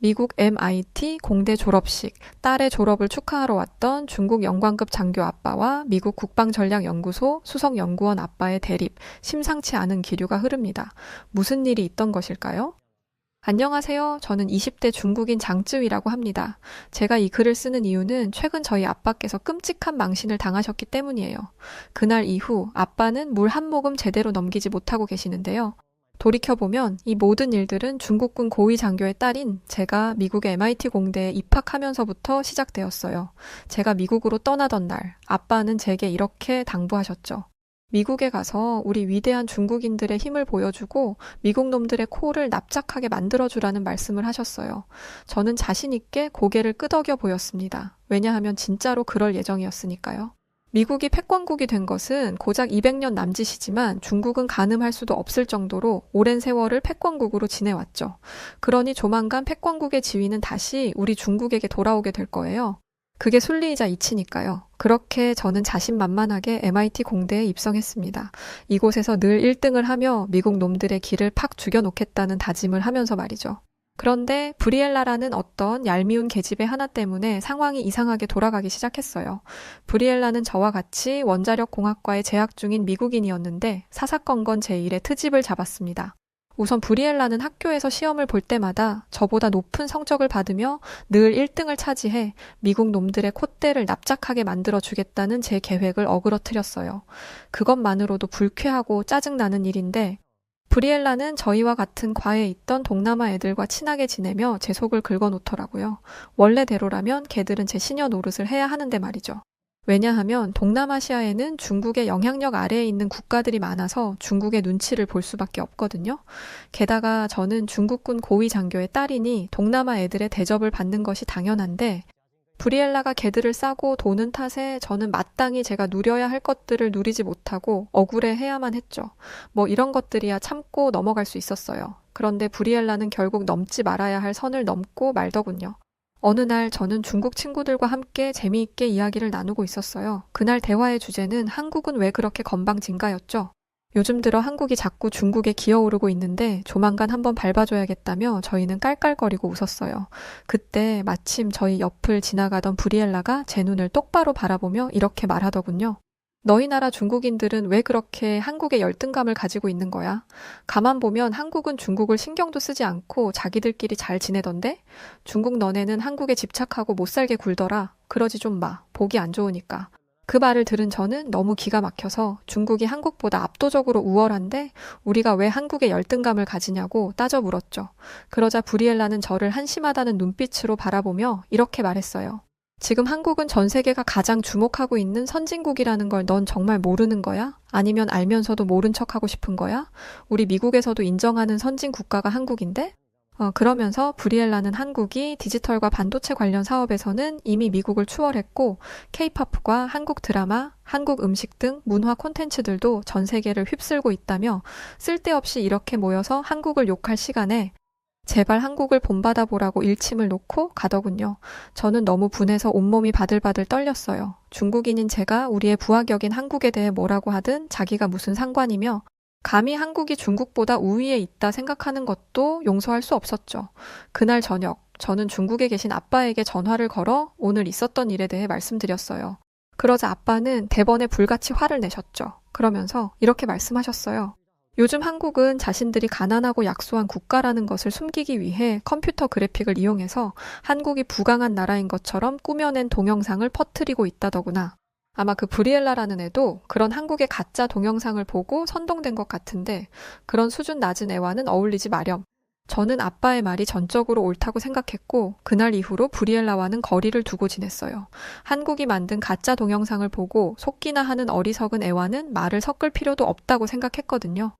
미국 MIT 공대 졸업식, 딸의 졸업을 축하하러 왔던 중국 영광급 장교 아빠와 미국 국방전략연구소 수석연구원 아빠의 대립, 심상치 않은 기류가 흐릅니다. 무슨 일이 있던 것일까요? 안녕하세요. 저는 20대 중국인 장쯔위라고 합니다. 제가 이 글을 쓰는 이유는 최근 저희 아빠께서 끔찍한 망신을 당하셨기 때문이에요. 그날 이후 아빠는 물 한 모금 제대로 넘기지 못하고 계시는데요. 돌이켜보면 이 모든 일들은 중국군 고위 장교의 딸인 제가 미국의 MIT 공대에 입학하면서부터 시작되었어요. 제가 미국으로 떠나던 날, 아빠는 제게 이렇게 당부하셨죠. 미국에 가서 우리 위대한 중국인들의 힘을 보여주고 미국 놈들의 코를 납작하게 만들어주라는 말씀을 하셨어요. 저는 자신 있게 고개를 끄덕여 보였습니다. 왜냐하면 진짜로 그럴 예정이었으니까요. 미국이 패권국이 된 것은 고작 200년 남짓이지만 중국은 가늠할 수도 없을 정도로 오랜 세월을 패권국으로 지내왔죠. 그러니 조만간 패권국의 지위는 다시 우리 중국에게 돌아오게 될 거예요. 그게 순리이자 이치니까요. 그렇게 저는 자신만만하게 MIT 공대에 입성했습니다. 이곳에서 늘 1등을 하며 미국 놈들의 길을 팍 죽여놓겠다는 다짐을 하면서 말이죠. 그런데 브리엘라라는 어떤 얄미운 계집애 하나 때문에 상황이 이상하게 돌아가기 시작했어요. 브리엘라는 저와 같이 원자력 공학과에 재학 중인 미국인이었는데 사사건건 제1의 트집을 잡았습니다. 우선 브리엘라는 학교에서 시험을 볼 때마다 저보다 높은 성적을 받으며 늘 1등을 차지해 미국 놈들의 콧대를 납작하게 만들어주겠다는 제 계획을 어그러뜨렸어요. 그것만으로도 불쾌하고 짜증나는 일인데 브리엘라는 저희와 같은 과에 있던 동남아 애들과 친하게 지내며 제 속을 긁어놓더라고요. 원래대로라면 걔들은 제 시녀 노릇을 해야 하는데 말이죠. 왜냐하면 동남아시아에는 중국의 영향력 아래에 있는 국가들이 많아서 중국의 눈치를 볼 수밖에 없거든요. 게다가 저는 중국군 고위 장교의 딸이니 동남아 애들의 대접을 받는 것이 당연한데 브리엘라가 개들을 싸고 도는 탓에 저는 마땅히 제가 누려야 할 것들을 누리지 못하고 억울해해야만 했죠. 뭐 이런 것들이야 참고 넘어갈 수 있었어요. 그런데 브리엘라는 결국 넘지 말아야 할 선을 넘고 말더군요. 어느 날 저는 중국 친구들과 함께 재미있게 이야기를 나누고 있었어요. 그날 대화의 주제는 한국은 왜 그렇게 건방진가였죠. 요즘 들어 한국이 자꾸 중국에 기어오르고 있는데 조만간 한번 밟아줘야겠다며 저희는 깔깔거리고 웃었어요. 그때 마침 저희 옆을 지나가던 브리엘라가 제 눈을 똑바로 바라보며 이렇게 말하더군요. 너희 나라 중국인들은 왜 그렇게 한국에 열등감을 가지고 있는 거야? 가만 보면 한국은 중국을 신경도 쓰지 않고 자기들끼리 잘 지내던데? 중국 너네는 한국에 집착하고 못 살게 굴더라. 그러지 좀 마. 보기 안 좋으니까. 그 말을 들은 저는 너무 기가 막혀서 중국이 한국보다 압도적으로 우월한데 우리가 왜 한국에 열등감을 가지냐고 따져 물었죠. 그러자 브리엘라는 저를 한심하다는 눈빛으로 바라보며 이렇게 말했어요. 지금 한국은 전 세계가 가장 주목하고 있는 선진국이라는 걸 넌 정말 모르는 거야? 아니면 알면서도 모른 척하고 싶은 거야? 우리 미국에서도 인정하는 선진 국가가 한국인데? 그러면서 브리엘라는 한국이 디지털과 반도체 관련 사업에서는 이미 미국을 추월했고 K-팝과 한국 드라마, 한국 음식 등 문화 콘텐츠들도 전 세계를 휩쓸고 있다며 쓸데없이 이렇게 모여서 한국을 욕할 시간에 제발 한국을 본받아 보라고 일침을 놓고 가더군요. 저는 너무 분해서 온몸이 바들바들 떨렸어요. 중국인인 제가 우리의 부하격인 한국에 대해 뭐라고 하든 자기가 무슨 상관이며 감히 한국이 중국보다 우위에 있다 생각하는 것도 용서할 수 없었죠. 그날 저녁, 저는 중국에 계신 아빠에게 전화를 걸어 오늘 있었던 일에 대해 말씀드렸어요. 그러자 아빠는 대번에 불같이 화를 내셨죠. 그러면서 이렇게 말씀하셨어요. 요즘 한국은 자신들이 가난하고 약소한 국가라는 것을 숨기기 위해 컴퓨터 그래픽을 이용해서 한국이 부강한 나라인 것처럼 꾸며낸 동영상을 퍼뜨리고 있다더구나. 아마 그 브리엘라라는 애도 그런 한국의 가짜 동영상을 보고 선동된 것 같은데 그런 수준 낮은 애와는 어울리지 마렴. 저는 아빠의 말이 전적으로 옳다고 생각했고 그날 이후로 브리엘라와는 거리를 두고 지냈어요. 한국이 만든 가짜 동영상을 보고 속기나 하는 어리석은 애와는 말을 섞을 필요도 없다고 생각했거든요.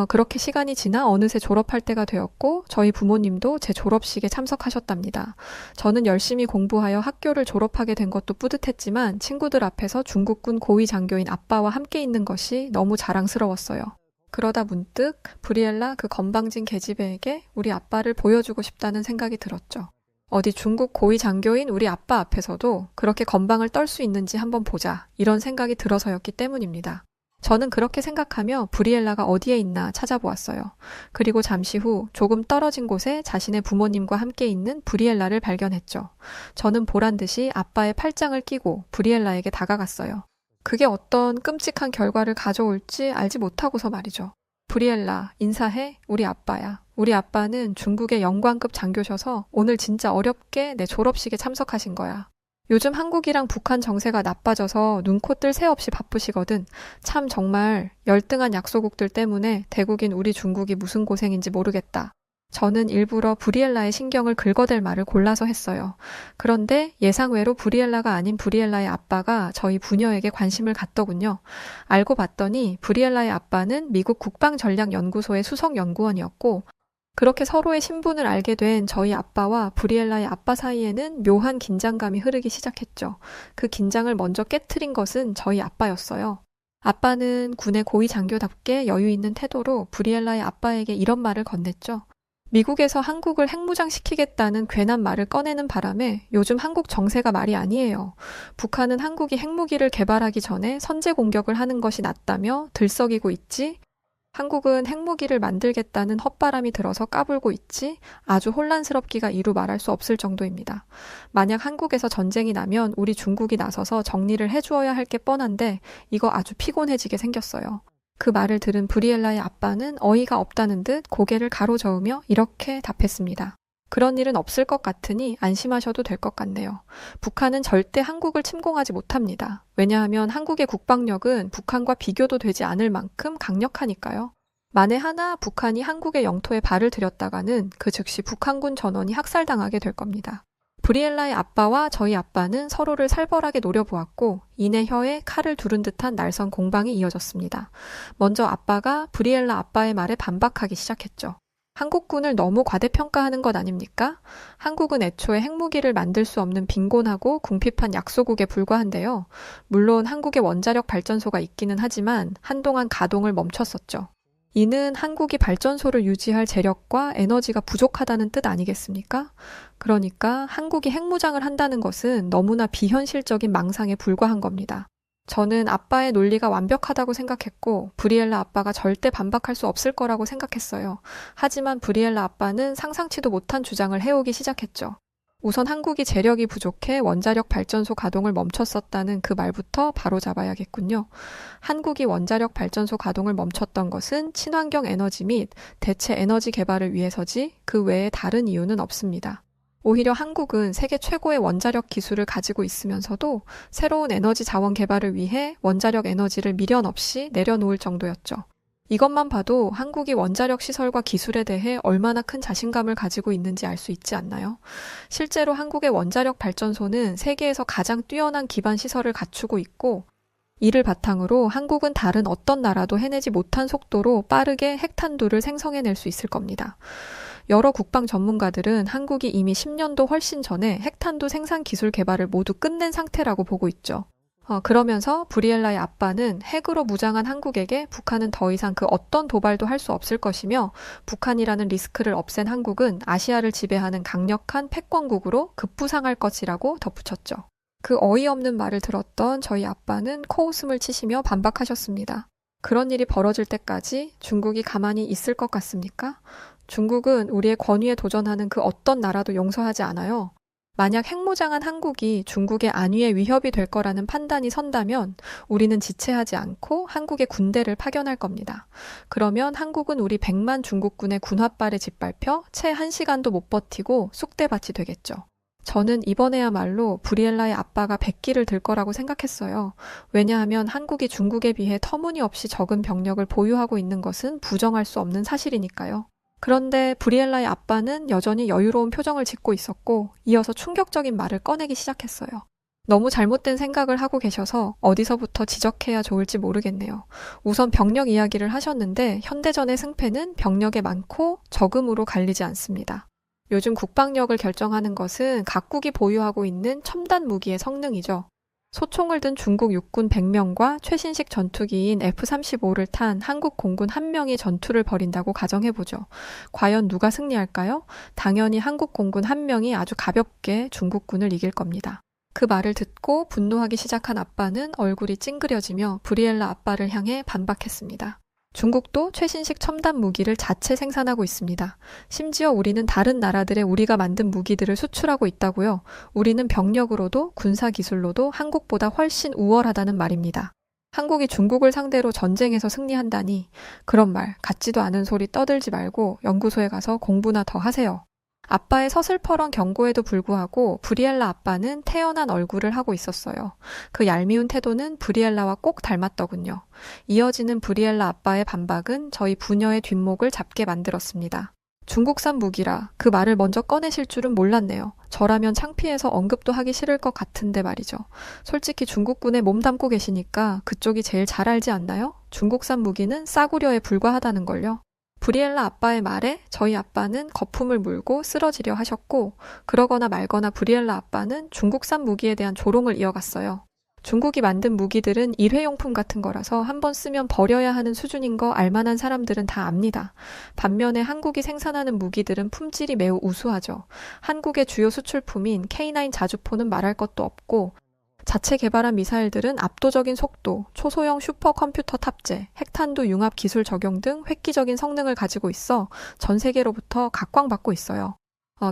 그렇게 시간이 지나 어느새 졸업할 때가 되었고 저희 부모님도 제 졸업식에 참석하셨답니다. 저는 열심히 공부하여 학교를 졸업하게 된 것도 뿌듯했지만 친구들 앞에서 중국군 고위 장교인 아빠와 함께 있는 것이 너무 자랑스러웠어요. 그러다 문득 브리엘라 그 건방진 계집애에게 우리 아빠를 보여주고 싶다는 생각이 들었죠. 어디 중국 고위 장교인 우리 아빠 앞에서도 그렇게 건방을 떨 수 있는지 한번 보자 이런 생각이 들어서였기 때문입니다. 저는 그렇게 생각하며 브리엘라가 어디에 있나 찾아보았어요. 그리고 잠시 후 조금 떨어진 곳에 자신의 부모님과 함께 있는 브리엘라를 발견했죠. 저는 보란 듯이 아빠의 팔짱을 끼고 브리엘라에게 다가갔어요. 그게 어떤 끔찍한 결과를 가져올지 알지 못하고서 말이죠. 브리엘라, 인사해. 우리 아빠야. 우리 아빠는 중국의 영관급 장교셔서 오늘 진짜 어렵게 내 졸업식에 참석하신 거야. 요즘 한국이랑 북한 정세가 나빠져서 눈코 뜰 새 없이 바쁘시거든. 참 정말 열등한 약소국들 때문에 대국인 우리 중국이 무슨 고생인지 모르겠다. 저는 일부러 브리엘라의 신경을 긁어댈 말을 골라서 했어요. 그런데 예상외로 브리엘라가 아닌 브리엘라의 아빠가 저희 부녀에게 관심을 갖더군요. 알고 봤더니 브리엘라의 아빠는 미국 국방전략연구소의 수석연구원이었고, 그렇게 서로의 신분을 알게 된 저희 아빠와 브리엘라의 아빠 사이에는 묘한 긴장감이 흐르기 시작했죠. 그 긴장을 먼저 깨트린 것은 저희 아빠였어요. 아빠는 군의 고위 장교답게 여유 있는 태도로 브리엘라의 아빠에게 이런 말을 건넸죠. 미국에서 한국을 핵무장시키겠다는 괜한 말을 꺼내는 바람에 요즘 한국 정세가 말이 아니에요. 북한은 한국이 핵무기를 개발하기 전에 선제 공격을 하는 것이 낫다며 들썩이고 있지. 한국은 핵무기를 만들겠다는 헛바람이 들어서 까불고 있지. 아주 혼란스럽기가 이루 말할 수 없을 정도입니다. 만약 한국에서 전쟁이 나면 우리 중국이 나서서 정리를 해주어야 할 게 뻔한데 이거 아주 피곤해지게 생겼어요. 그 말을 들은 브리엘라의 아빠는 어이가 없다는 듯 고개를 가로저으며 이렇게 답했습니다. 그런 일은 없을 것 같으니 안심하셔도 될 것 같네요. 북한은 절대 한국을 침공하지 못합니다. 왜냐하면 한국의 국방력은 북한과 비교도 되지 않을 만큼 강력하니까요. 만에 하나 북한이 한국의 영토에 발을 들였다가는 그 즉시 북한군 전원이 학살당하게 될 겁니다. 브리엘라의 아빠와 저희 아빠는 서로를 살벌하게 노려보았고 이내 혀에 칼을 두른 듯한 날선 공방이 이어졌습니다. 먼저 아빠가 브리엘라 아빠의 말에 반박하기 시작했죠. 한국군을 너무 과대평가하는 것 아닙니까? 한국은 애초에 핵무기를 만들 수 없는 빈곤하고 궁핍한 약소국에 불과한데요. 물론 한국의 원자력 발전소가 있기는 하지만 한동안 가동을 멈췄었죠. 이는 한국이 발전소를 유지할 재력과 에너지가 부족하다는 뜻 아니겠습니까? 그러니까 한국이 핵무장을 한다는 것은 너무나 비현실적인 망상에 불과한 겁니다. 저는 아빠의 논리가 완벽하다고 생각했고 브리엘라 아빠가 절대 반박할 수 없을 거라고 생각했어요. 하지만 브리엘라 아빠는 상상치도 못한 주장을 해오기 시작했죠. 우선 한국이 재력이 부족해 원자력 발전소 가동을 멈췄었다는 그 말부터 바로 잡아야겠군요. 한국이 원자력 발전소 가동을 멈췄던 것은 친환경 에너지 및 대체 에너지 개발을 위해서지 그 외에 다른 이유는 없습니다. 오히려 한국은 세계 최고의 원자력 기술을 가지고 있으면서도 새로운 에너지 자원 개발을 위해 원자력 에너지를 미련 없이 내려놓을 정도였죠. 이것만 봐도 한국이 원자력 시설과 기술에 대해 얼마나 큰 자신감을 가지고 있는지 알 수 있지 않나요? 실제로 한국의 원자력 발전소는 세계에서 가장 뛰어난 기반 시설을 갖추고 있고 이를 바탕으로 한국은 다른 어떤 나라도 해내지 못한 속도로 빠르게 핵탄두를 생성해낼 수 있을 겁니다. 여러 국방 전문가들은 한국이 이미 10년도 훨씬 전에 핵탄두 생산 기술 개발을 모두 끝낸 상태라고 보고 있죠. 그러면서 브리엘라의 아빠는 핵으로 무장한 한국에게 북한은 더 이상 그 어떤 도발도 할 수 없을 것이며 북한이라는 리스크를 없앤 한국은 아시아를 지배하는 강력한 패권국으로 급부상할 것이라고 덧붙였죠. 그 어이없는 말을 들었던 저희 아빠는 코웃음을 치시며 반박하셨습니다. 그런 일이 벌어질 때까지 중국이 가만히 있을 것 같습니까? 중국은 우리의 권위에 도전하는 그 어떤 나라도 용서하지 않아요. 만약 핵무장한 한국이 중국의 안위에 위협이 될 거라는 판단이 선다면 우리는 지체하지 않고 한국의 군대를 파견할 겁니다. 그러면 한국은 우리 100만 중국군의 군홧발에 짓밟혀 채 1시간도 못 버티고 쑥대밭이 되겠죠. 저는 이번에야말로 브리엘라의 아빠가 백기를 들 거라고 생각했어요. 왜냐하면 한국이 중국에 비해 터무니없이 적은 병력을 보유하고 있는 것은 부정할 수 없는 사실이니까요. 그런데 브리엘라의 아빠는 여전히 여유로운 표정을 짓고 있었고 이어서 충격적인 말을 꺼내기 시작했어요. 너무 잘못된 생각을 하고 계셔서 어디서부터 지적해야 좋을지 모르겠네요. 우선 병력 이야기를 하셨는데 현대전의 승패는 병력에 많고 적음으로 갈리지 않습니다. 요즘 국방력을 결정하는 것은 각국이 보유하고 있는 첨단 무기의 성능이죠. 소총을 든 중국 육군 100명과 최신식 전투기인 F-35를 탄 한국 공군 1명이 전투를 벌인다고 가정해보죠. 과연 누가 승리할까요? 당연히 한국 공군 1명이 아주 가볍게 중국군을 이길 겁니다. 그 말을 듣고 분노하기 시작한 아빠는 얼굴이 찡그려지며 브리엘라 아빠를 향해 반박했습니다. 중국도 최신식 첨단 무기를 자체 생산하고 있습니다. 심지어 우리는 다른 나라들에 우리가 만든 무기들을 수출하고 있다고요. 우리는 병력으로도 군사 기술로도 한국보다 훨씬 우월하다는 말입니다. 한국이 중국을 상대로 전쟁에서 승리한다니 그런 말 같지도 않은 소리 떠들지 말고 연구소에 가서 공부나 더 하세요. 아빠의 서슬퍼런 경고에도 불구하고 브리엘라 아빠는 태연한 얼굴을 하고 있었어요. 그 얄미운 태도는 브리엘라와 꼭 닮았더군요. 이어지는 브리엘라 아빠의 반박은 저희 부녀의 뒷목을 잡게 만들었습니다. 중국산 무기라 그 말을 먼저 꺼내실 줄은 몰랐네요. 저라면 창피해서 언급도 하기 싫을 것 같은데 말이죠. 솔직히 중국군에 몸담고 계시니까 그쪽이 제일 잘 알지 않나요? 중국산 무기는 싸구려에 불과하다는 걸요. 브리엘라 아빠의 말에 저희 아빠는 거품을 물고 쓰러지려 하셨고 그러거나 말거나 브리엘라 아빠는 중국산 무기에 대한 조롱을 이어갔어요. 중국이 만든 무기들은 일회용품 같은 거라서 한번 쓰면 버려야 하는 수준인 거 알만한 사람들은 다 압니다. 반면에 한국이 생산하는 무기들은 품질이 매우 우수하죠. 한국의 주요 수출품인 K9 자주포는 말할 것도 없고 자체 개발한 미사일들은 압도적인 속도, 초소형 슈퍼컴퓨터 탑재, 핵탄두 융합 기술 적용 등 획기적인 성능을 가지고 있어 전 세계로부터 각광받고 있어요.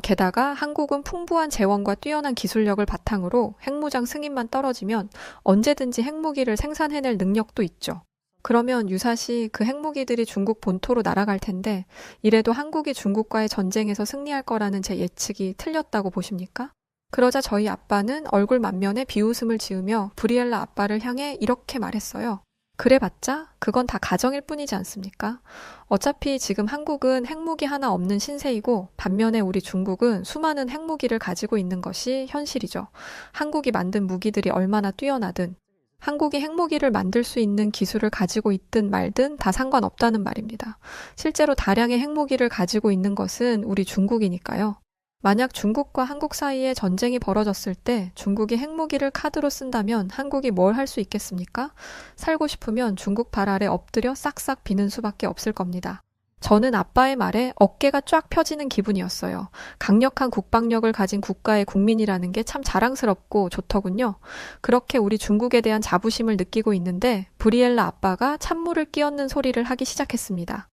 게다가 한국은 풍부한 재원과 뛰어난 기술력을 바탕으로 핵무장 승인만 떨어지면 언제든지 핵무기를 생산해낼 능력도 있죠. 그러면 유사시 그 핵무기들이 중국 본토로 날아갈 텐데 이래도 한국이 중국과의 전쟁에서 승리할 거라는 제 예측이 틀렸다고 보십니까? 그러자 저희 아빠는 얼굴 만면에 비웃음을 지으며 브리엘라 아빠를 향해 이렇게 말했어요. 그래봤자 그건 다 가정일 뿐이지 않습니까? 어차피 지금 한국은 핵무기 하나 없는 신세이고 반면에 우리 중국은 수많은 핵무기를 가지고 있는 것이 현실이죠. 한국이 만든 무기들이 얼마나 뛰어나든 한국이 핵무기를 만들 수 있는 기술을 가지고 있든 말든 다 상관없다는 말입니다. 실제로 다량의 핵무기를 가지고 있는 것은 우리 중국이니까요. 만약 중국과 한국 사이에 전쟁이 벌어졌을 때 중국이 핵무기를 카드로 쓴다면 한국이 뭘 할 수 있겠습니까? 살고 싶으면 중국 발 아래 엎드려 싹싹 비는 수밖에 없을 겁니다. 저는 아빠의 말에 어깨가 쫙 펴지는 기분이었어요. 강력한 국방력을 가진 국가의 국민이라는 게 참 자랑스럽고 좋더군요. 그렇게 우리 중국에 대한 자부심을 느끼고 있는데 브리엘라 아빠가 찬물을 끼얹는 소리를 하기 시작했습니다.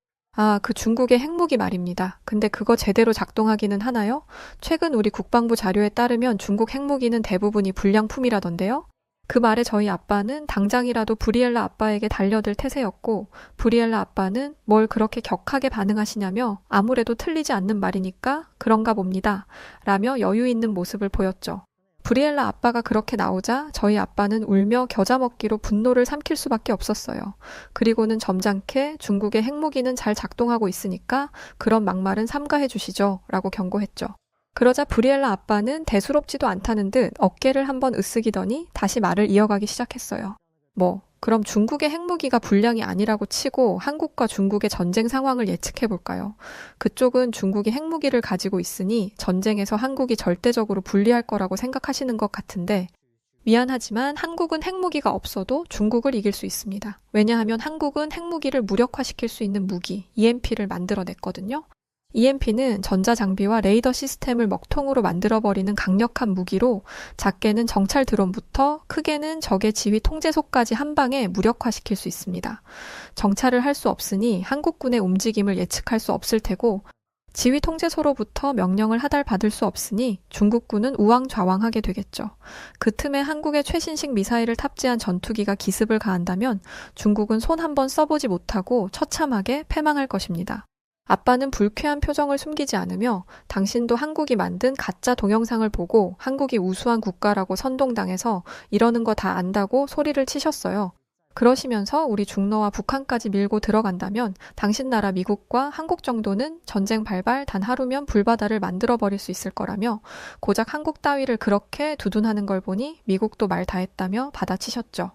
그 중국의 핵무기 말입니다. 근데 그거 제대로 작동하기는 하나요? 최근 우리 국방부 자료에 따르면 중국 핵무기는 대부분이 불량품이라던데요? 그 말에 저희 아빠는 당장이라도 브리엘라 아빠에게 달려들 태세였고 브리엘라 아빠는 뭘 그렇게 격하게 반응하시냐며 아무래도 틀리지 않는 말이니까 그런가 봅니다. 라며 여유 있는 모습을 보였죠. 브리엘라 아빠가 그렇게 나오자 저희 아빠는 울며 겨자 먹기로 분노를 삼킬 수밖에 없었어요. 그리고는 점잖게 중국의 핵무기는 잘 작동하고 있으니까 그런 막말은 삼가해 주시죠 라고 경고했죠. 그러자 브리엘라 아빠는 대수롭지도 않다는 듯 어깨를 한번 으쓱이더니 다시 말을 이어가기 시작했어요. 그럼 중국의 핵무기가 불량이 아니라고 치고 한국과 중국의 전쟁 상황을 예측해볼까요? 그쪽은 중국이 핵무기를 가지고 있으니 전쟁에서 한국이 절대적으로 불리할 거라고 생각하시는 것 같은데 미안하지만 한국은 핵무기가 없어도 중국을 이길 수 있습니다. 왜냐하면 한국은 핵무기를 무력화시킬 수 있는 무기, EMP를 만들어냈거든요. EMP는 전자장비와 레이더 시스템을 먹통으로 만들어버리는 강력한 무기로 작게는 정찰 드론부터 크게는 적의 지휘 통제소까지 한 방에 무력화시킬 수 있습니다. 정찰을 할 수 없으니 한국군의 움직임을 예측할 수 없을 테고 지휘 통제소로부터 명령을 하달받을 수 없으니 중국군은 우왕좌왕하게 되겠죠. 그 틈에 한국의 최신식 미사일을 탑재한 전투기가 기습을 가한다면 중국은 손 한번 써보지 못하고 처참하게 패망할 것입니다. 아빠는 불쾌한 표정을 숨기지 않으며 당신도 한국이 만든 가짜 동영상을 보고 한국이 우수한 국가라고 선동당해서 이러는 거 다 안다고 소리를 치셨어요. 그러시면서 우리 중러와 북한까지 밀고 들어간다면 당신 나라 미국과 한국 정도는 전쟁 발발 단 하루면 불바다를 만들어버릴 수 있을 거라며 고작 한국 따위를 그렇게 두둔하는 걸 보니 미국도 말 다 했다며 받아치셨죠.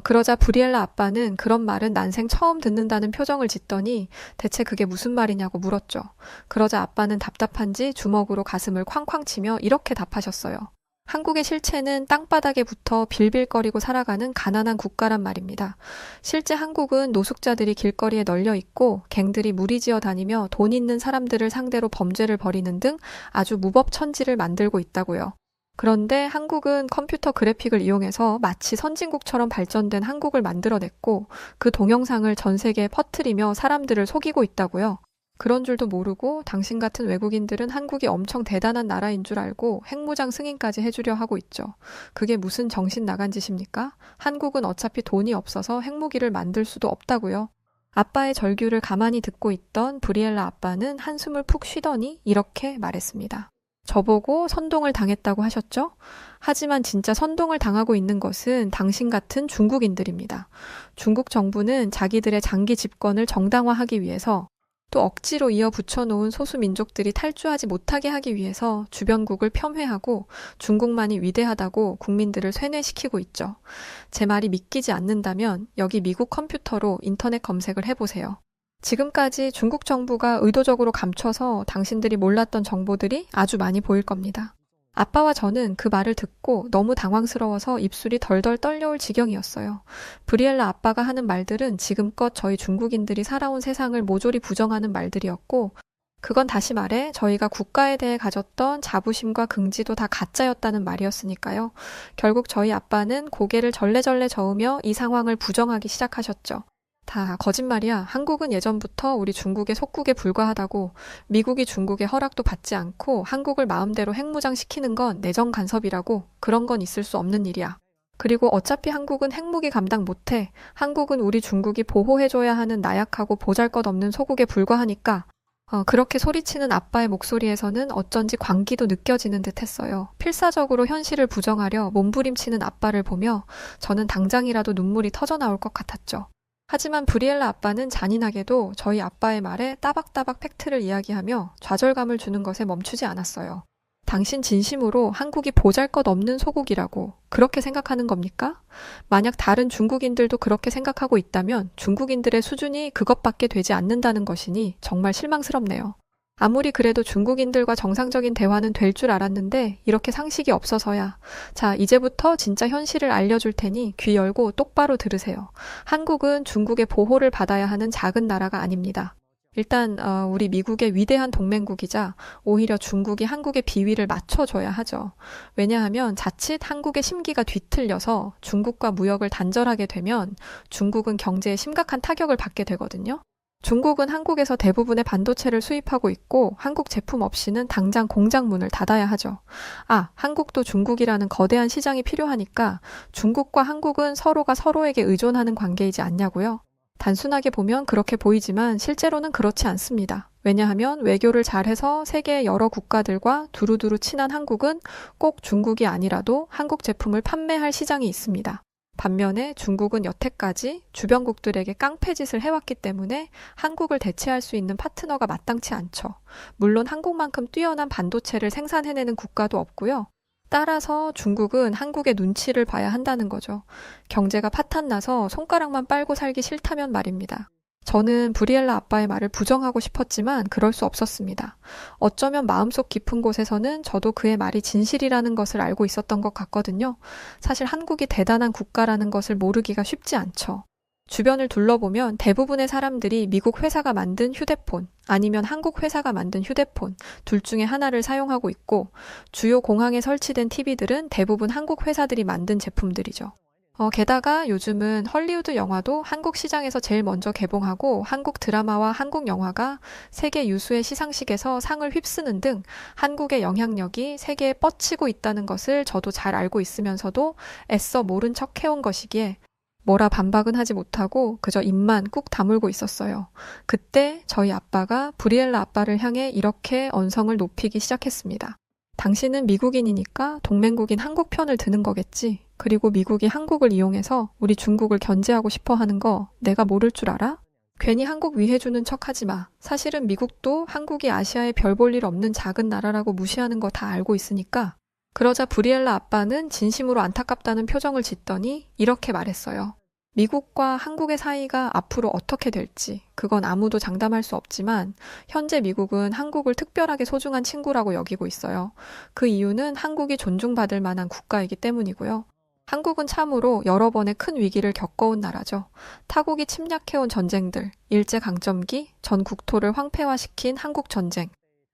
그러자 브리엘라 아빠는 그런 말은 난생 처음 듣는다는 표정을 짓더니 대체 그게 무슨 말이냐고 물었죠. 그러자 아빠는 답답한지 주먹으로 가슴을 쾅쾅 치며 이렇게 답하셨어요. 한국의 실체는 땅바닥에 붙어 빌빌거리고 살아가는 가난한 국가란 말입니다. 실제 한국은 노숙자들이 길거리에 널려 있고 갱들이 무리지어 다니며 돈 있는 사람들을 상대로 범죄를 벌이는 등 아주 무법천지를 만들고 있다고요. 그런데 한국은 컴퓨터 그래픽을 이용해서 마치 선진국처럼 발전된 한국을 만들어냈고 그 동영상을 전 세계에 퍼뜨리며 사람들을 속이고 있다고요. 그런 줄도 모르고 당신 같은 외국인들은 한국이 엄청 대단한 나라인 줄 알고 핵무장 승인까지 해주려 하고 있죠. 그게 무슨 정신 나간 짓입니까? 한국은 어차피 돈이 없어서 핵무기를 만들 수도 없다고요. 아빠의 절규를 가만히 듣고 있던 브리엘라 아빠는 한숨을 푹 쉬더니 이렇게 말했습니다. 저보고 선동을 당했다고 하셨죠? 하지만 진짜 선동을 당하고 있는 것은 당신 같은 중국인들입니다. 중국 정부는 자기들의 장기 집권을 정당화하기 위해서 또 억지로 이어 붙여놓은 소수 민족들이 탈주하지 못하게 하기 위해서 주변국을 폄훼하고 중국만이 위대하다고 국민들을 쇠뇌시키고 있죠. 제 말이 믿기지 않는다면 여기 미국 컴퓨터로 인터넷 검색을 해보세요. 지금까지 중국 정부가 의도적으로 감춰서 당신들이 몰랐던 정보들이 아주 많이 보일 겁니다. 아빠와 저는 그 말을 듣고 너무 당황스러워서 입술이 덜덜 떨려올 지경이었어요. 브리엘라 아빠가 하는 말들은 지금껏 저희 중국인들이 살아온 세상을 모조리 부정하는 말들이었고, 그건 다시 말해 저희가 국가에 대해 가졌던 자부심과 긍지도 다 가짜였다는 말이었으니까요. 결국 저희 아빠는 고개를 절레절레 저으며 이 상황을 부정하기 시작하셨죠. 다 거짓말이야. 한국은 예전부터 우리 중국의 속국에 불과하다고, 미국이 중국의 허락도 받지 않고 한국을 마음대로 핵무장시키는 건 내정 간섭이라고, 그런 건 있을 수 없는 일이야. 그리고 어차피 한국은 핵무기 감당 못해. 한국은 우리 중국이 보호해줘야 하는 나약하고 보잘것없는 소국에 불과하니까. 그렇게 소리치는 아빠의 목소리에서는 어쩐지 광기도 느껴지는 듯 했어요. 필사적으로 현실을 부정하려 몸부림치는 아빠를 보며 저는 당장이라도 눈물이 터져 나올 것 같았죠. 하지만 브리엘라 아빠는 잔인하게도 저희 아빠의 말에 따박따박 팩트를 이야기하며 좌절감을 주는 것에 멈추지 않았어요. 당신 진심으로 한국이 보잘것없는 소국이라고 그렇게 생각하는 겁니까? 만약 다른 중국인들도 그렇게 생각하고 있다면 중국인들의 수준이 그것밖에 되지 않는다는 것이니 정말 실망스럽네요. 아무리 그래도 중국인들과 정상적인 대화는 될 줄 알았는데 이렇게 상식이 없어서야. 자, 이제부터 진짜 현실을 알려줄 테니 귀 열고 똑바로 들으세요. 한국은 중국의 보호를 받아야 하는 작은 나라가 아닙니다. 일단 우리 미국의 위대한 동맹국이자 오히려 중국이 한국의 비위를 맞춰줘야 하죠. 왜냐하면 자칫 한국의 심기가 뒤틀려서 중국과 무역을 단절하게 되면 중국은 경제에 심각한 타격을 받게 되거든요. 중국은 한국에서 대부분의 반도체를 수입하고 있고 한국 제품 없이는 당장 공장 문을 닫아야 하죠. 한국도 중국이라는 거대한 시장이 필요하니까 중국과 한국은 서로가 서로에게 의존하는 관계이지 않냐고요? 단순하게 보면 그렇게 보이지만 실제로는 그렇지 않습니다. 왜냐하면 외교를 잘해서 세계의 여러 국가들과 두루두루 친한 한국은 꼭 중국이 아니라도 한국 제품을 판매할 시장이 있습니다. 반면에 중국은 여태까지 주변국들에게 깡패짓을 해왔기 때문에 한국을 대체할 수 있는 파트너가 마땅치 않죠. 물론 한국만큼 뛰어난 반도체를 생산해내는 국가도 없고요. 따라서 중국은 한국의 눈치를 봐야 한다는 거죠. 경제가 파탄나서 손가락만 빨고 살기 싫다면 말입니다. 저는 브리엘라 아빠의 말을 부정하고 싶었지만 그럴 수 없었습니다. 어쩌면 마음속 깊은 곳에서는 저도 그의 말이 진실이라는 것을 알고 있었던 것 같거든요. 사실 한국이 대단한 국가라는 것을 모르기가 쉽지 않죠. 주변을 둘러보면 대부분의 사람들이 미국 회사가 만든 휴대폰 아니면 한국 회사가 만든 휴대폰 둘 중에 하나를 사용하고 있고 주요 공항에 설치된 TV들은 대부분 한국 회사들이 만든 제품들이죠. 게다가 요즘은 헐리우드 영화도 한국 시장에서 제일 먼저 개봉하고 한국 드라마와 한국 영화가 세계 유수의 시상식에서 상을 휩쓰는 등 한국의 영향력이 세계에 뻗치고 있다는 것을 저도 잘 알고 있으면서도 애써 모른 척 해온 것이기에 뭐라 반박은 하지 못하고 그저 입만 꾹 다물고 있었어요. 그때 저희 아빠가 브리엘라 아빠를 향해 이렇게 언성을 높이기 시작했습니다. 당신은 미국인이니까 동맹국인 한국 편을 드는 거겠지. 그리고 미국이 한국을 이용해서 우리 중국을 견제하고 싶어 하는 거 내가 모를 줄 알아? 괜히 한국 위해주는 척 하지 마. 사실은 미국도 한국이 아시아에 별 볼 일 없는 작은 나라라고 무시하는 거 다 알고 있으니까. 그러자 브리엘라 아빠는 진심으로 안타깝다는 표정을 짓더니 이렇게 말했어요. 미국과 한국의 사이가 앞으로 어떻게 될지 그건 아무도 장담할 수 없지만 현재 미국은 한국을 특별하게 소중한 친구라고 여기고 있어요. 그 이유는 한국이 존중받을 만한 국가이기 때문이고요. 한국은 참으로 여러 번의 큰 위기를 겪어온 나라죠. 타국이 침략해온 전쟁들, 일제강점기, 전 국토를 황폐화시킨 한국전쟁,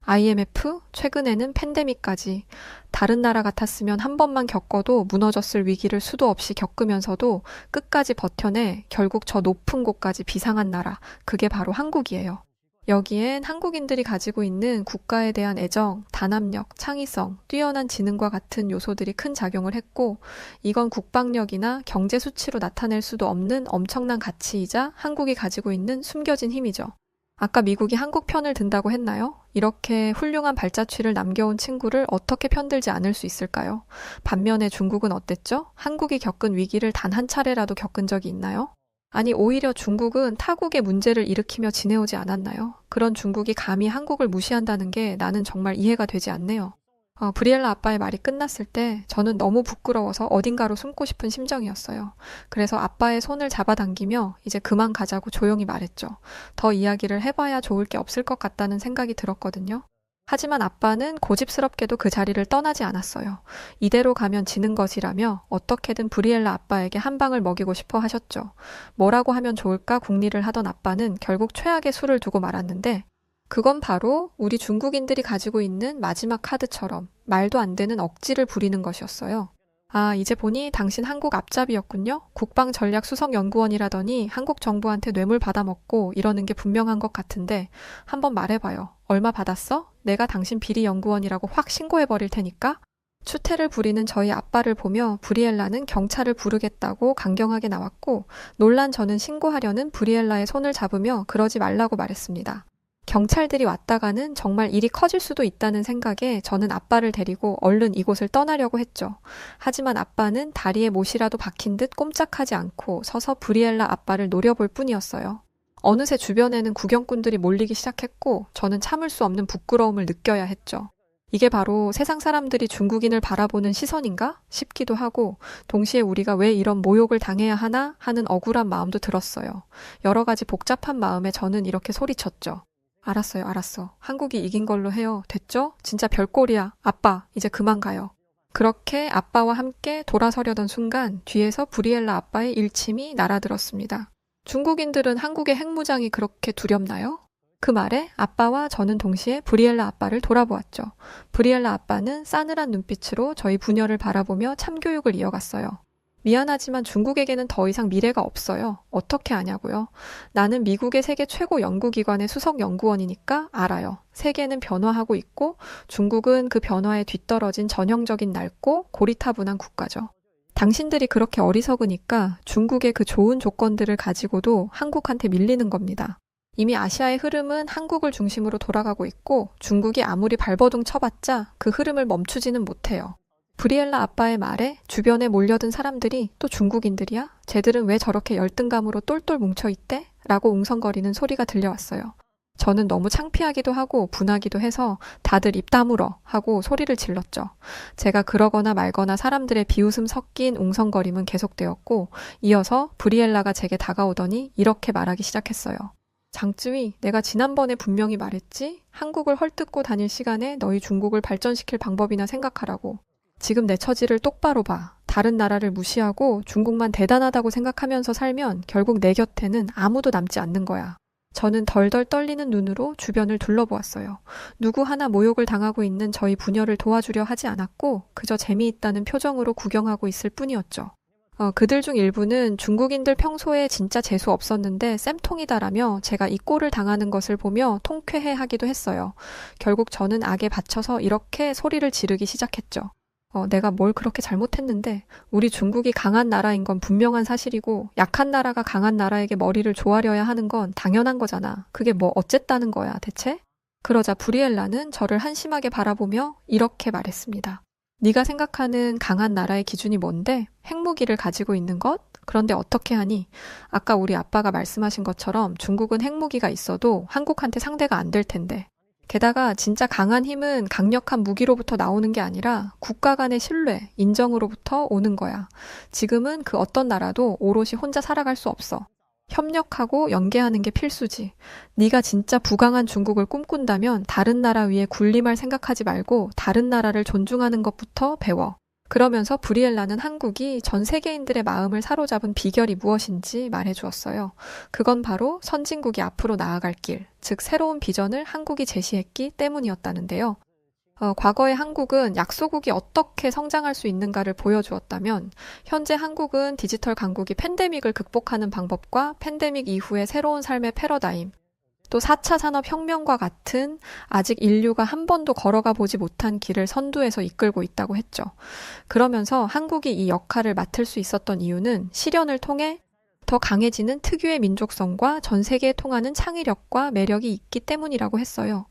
IMF, 최근에는 팬데믹까지 다른 나라 같았으면 한 번만 겪어도 무너졌을 위기를 수도 없이 겪으면서도 끝까지 버텨내 결국 저 높은 곳까지 비상한 나라, 그게 바로 한국이에요. 여기엔 한국인들이 가지고 있는 국가에 대한 애정, 단합력, 창의성, 뛰어난 지능과 같은 요소들이 큰 작용을 했고, 이건 국방력이나 경제 수치로 나타낼 수도 없는 엄청난 가치이자 한국이 가지고 있는 숨겨진 힘이죠. 아까 미국이 한국 편을 든다고 했나요? 이렇게 훌륭한 발자취를 남겨온 친구를 어떻게 편들지 않을 수 있을까요? 반면에 중국은 어땠죠? 한국이 겪은 위기를 단 한 차례라도 겪은 적이 있나요? 아니, 오히려 중국은 타국의 문제를 일으키며 지내오지 않았나요? 그런 중국이 감히 한국을 무시한다는 게 나는 정말 이해가 되지 않네요. 브리엘라 아빠의 말이 끝났을 때 저는 너무 부끄러워서 어딘가로 숨고 싶은 심정이었어요. 그래서 아빠의 손을 잡아당기며 이제 그만 가자고 조용히 말했죠. 더 이야기를 해봐야 좋을 게 없을 것 같다는 생각이 들었거든요. 하지만 아빠는 고집스럽게도 그 자리를 떠나지 않았어요. 이대로 가면 지는 것이라며 어떻게든 브리엘라 아빠에게 한 방을 먹이고 싶어 하셨죠. 뭐라고 하면 좋을까 궁리를 하던 아빠는 결국 최악의 수를 두고 말았는데, 그건 바로 우리 중국인들이 가지고 있는 마지막 카드처럼 말도 안 되는 억지를 부리는 것이었어요. 아, 이제 보니 당신 한국 앞잡이였군요. 국방전략수석연구원이라더니 한국 정부한테 뇌물 받아먹고 이러는 게 분명한 것 같은데 한번 말해봐요. 얼마 받았어? 내가 당신 비리 연구원이라고 확 신고해버릴 테니까. 추태를 부리는 저희 아빠를 보며 브리엘라는 경찰을 부르겠다고 강경하게 나왔고, 놀란 저는 신고하려는 브리엘라의 손을 잡으며 그러지 말라고 말했습니다. 경찰들이 왔다가는 정말 일이 커질 수도 있다는 생각에 저는 아빠를 데리고 얼른 이곳을 떠나려고 했죠. 하지만 아빠는 다리에 못이라도 박힌 듯 꼼짝하지 않고 서서 브리엘라 아빠를 노려볼 뿐이었어요. 어느새 주변에는 구경꾼들이 몰리기 시작했고 저는 참을 수 없는 부끄러움을 느껴야 했죠. 이게 바로 세상 사람들이 중국인을 바라보는 시선인가 싶기도 하고, 동시에 우리가 왜 이런 모욕을 당해야 하나 하는 억울한 마음도 들었어요. 여러 가지 복잡한 마음에 저는 이렇게 소리쳤죠. 알았어요, 알았어. 한국이 이긴 걸로 해요. 됐죠? 진짜 별꼴이야. 아빠, 이제 그만 가요. 그렇게 아빠와 함께 돌아서려던 순간 뒤에서 브리엘라 아빠의 일침이 날아들었습니다. 중국인들은 한국의 핵무장이 그렇게 두렵나요? 그 말에 아빠와 저는 동시에 브리엘라 아빠를 돌아보았죠. 브리엘라 아빠는 싸늘한 눈빛으로 저희 부녀를 바라보며 참교육을 이어갔어요. 미안하지만 중국에게는 더 이상 미래가 없어요. 어떻게 아냐고요? 나는 미국의 세계 최고 연구기관의 수석연구원이니까 알아요. 세계는 변화하고 있고 중국은 그 변화에 뒤떨어진 전형적인 낡고 고리타분한 국가죠. 당신들이 그렇게 어리석으니까 중국의 그 좋은 조건들을 가지고도 한국한테 밀리는 겁니다. 이미 아시아의 흐름은 한국을 중심으로 돌아가고 있고 중국이 아무리 발버둥 쳐봤자 그 흐름을 멈추지는 못해요. 브리엘라 아빠의 말에 주변에 몰려든 사람들이 또 중국인들이야? 쟤들은 왜 저렇게 열등감으로 똘똘 뭉쳐있대? 라고 웅성거리는 소리가 들려왔어요. 저는 너무 창피하기도 하고 분하기도 해서 다들 입 다물어 하고 소리를 질렀죠. 제가 그러거나 말거나 사람들의 비웃음 섞인 웅성거림은 계속되었고, 이어서 브리엘라가 제게 다가오더니 이렇게 말하기 시작했어요. 장쯔위, 내가 지난번에 분명히 말했지? 한국을 헐뜯고 다닐 시간에 너희 중국을 발전시킬 방법이나 생각하라고. 지금 내 처지를 똑바로 봐. 다른 나라를 무시하고 중국만 대단하다고 생각하면서 살면 결국 내 곁에는 아무도 남지 않는 거야. 저는 덜덜 떨리는 눈으로 주변을 둘러보았어요. 누구 하나 모욕을 당하고 있는 저희 부녀를 도와주려 하지 않았고 그저 재미있다는 표정으로 구경하고 있을 뿐이었죠. 그들 중 일부는 중국인들 평소에 진짜 재수 없었는데 쌤통이다라며 제가 이 꼴을 당하는 것을 보며 통쾌해하기도 했어요. 결국 저는 악에 받쳐서 이렇게 소리를 지르기 시작했죠. 내가 뭘 그렇게 잘못했는데 우리 중국이 강한 나라인 건 분명한 사실이고 약한 나라가 강한 나라에게 머리를 조아려야 하는 건 당연한 거잖아. 그게 뭐 어쨌다는 거야 대체? 그러자 브리엘라는 저를 한심하게 바라보며 이렇게 말했습니다. 네가 생각하는 강한 나라의 기준이 뭔데? 핵무기를 가지고 있는 것? 그런데 어떻게 하니? 아까 우리 아빠가 말씀하신 것처럼 중국은 핵무기가 있어도 한국한테 상대가 안 될 텐데. 게다가 진짜 강한 힘은 강력한 무기로부터 나오는 게 아니라 국가 간의 신뢰, 인정으로부터 오는 거야. 지금은 그 어떤 나라도 오롯이 혼자 살아갈 수 없어. 협력하고 연계하는 게 필수지. 네가 진짜 부강한 중국을 꿈꾼다면 다른 나라 위에 군림할 생각하지 말고 다른 나라를 존중하는 것부터 배워. 그러면서 브리엘라는 한국이 전 세계인들의 마음을 사로잡은 비결이 무엇인지 말해주었어요. 그건 바로 선진국이 앞으로 나아갈 길, 즉 새로운 비전을 한국이 제시했기 때문이었다는데요. 과거의 한국은 약소국이 어떻게 성장할 수 있는가를 보여주었다면 현재 한국은 디지털 강국이 팬데믹을 극복하는 방법과 팬데믹 이후의 새로운 삶의 패러다임, 또 4차 산업혁명과 같은 아직 인류가 한 번도 걸어가 보지 못한 길을 선두에서 이끌고 있다고 했죠. 그러면서 한국이 이 역할을 맡을 수 있었던 이유는 실현을 통해 더 강해지는 특유의 민족성과 전 세계에 통하는 창의력과 매력이 있기 때문이라고 했어요.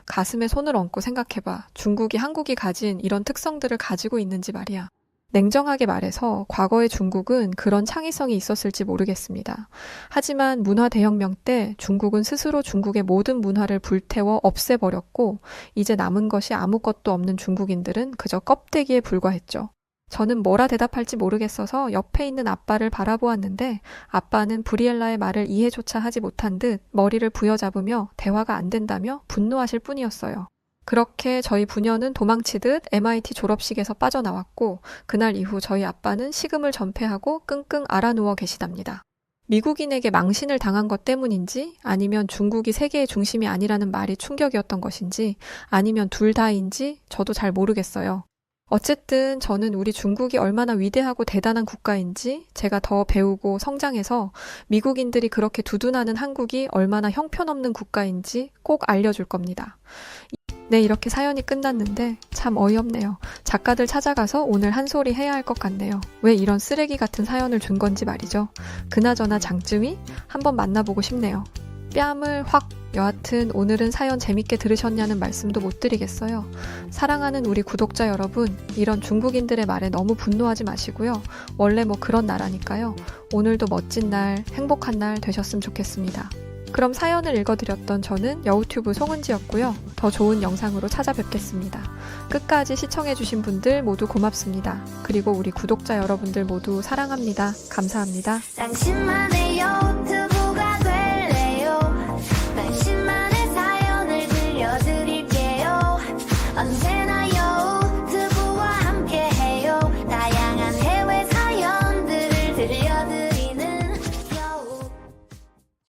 가슴에 손을 얹고 생각해봐. 중국이 한국이 가진 이런 특성들을 가지고 있는지 말이야. 냉정하게 말해서 과거의 중국은 그런 창의성이 있었을지 모르겠습니다. 하지만 문화 대혁명 때 중국은 스스로 중국의 모든 문화를 불태워 없애버렸고 이제 남은 것이 아무것도 없는 중국인들은 그저 껍데기에 불과했죠. 저는 뭐라 대답할지 모르겠어서 옆에 있는 아빠를 바라보았는데 아빠는 브리엘라의 말을 이해조차 하지 못한 듯 머리를 부여잡으며 대화가 안 된다며 분노하실 뿐이었어요. 그렇게 저희 부녀는 도망치듯 MIT 졸업식에서 빠져나왔고 그날 이후 저희 아빠는 식음을 전폐하고 끙끙 앓아누워 계시답니다. 미국인에게 망신을 당한 것 때문인지 아니면 중국이 세계의 중심이 아니라는 말이 충격이었던 것인지 아니면 둘 다인지 저도 잘 모르겠어요. 어쨌든 저는 우리 중국이 얼마나 위대하고 대단한 국가인지 제가 더 배우고 성장해서 미국인들이 그렇게 두둔하는 한국이 얼마나 형편없는 국가인지 꼭 알려줄 겁니다. 네, 이렇게 사연이 끝났는데 참 어이없네요. 작가들 찾아가서 오늘 한 소리 해야 할 것 같네요. 왜 이런 쓰레기 같은 사연을 준 건지 말이죠. 그나저나 장쯤이 한번 만나보고 싶네요. 뺨을 확. 여하튼 오늘은 사연 재밌게 들으셨냐는 말씀도 못 드리겠어요. 사랑하는 우리 구독자 여러분, 이런 중국인들의 말에 너무 분노하지 마시고요. 원래 뭐 그런 나라니까요. 오늘도 멋진 날, 행복한 날 되셨으면 좋겠습니다. 그럼 사연을 읽어드렸던 저는 여우튜브 송은지였고요. 더 좋은 영상으로 찾아뵙겠습니다. 끝까지 시청해주신 분들 모두 고맙습니다. 그리고 우리 구독자 여러분들 모두 사랑합니다. 감사합니다. 당신만의 유튜브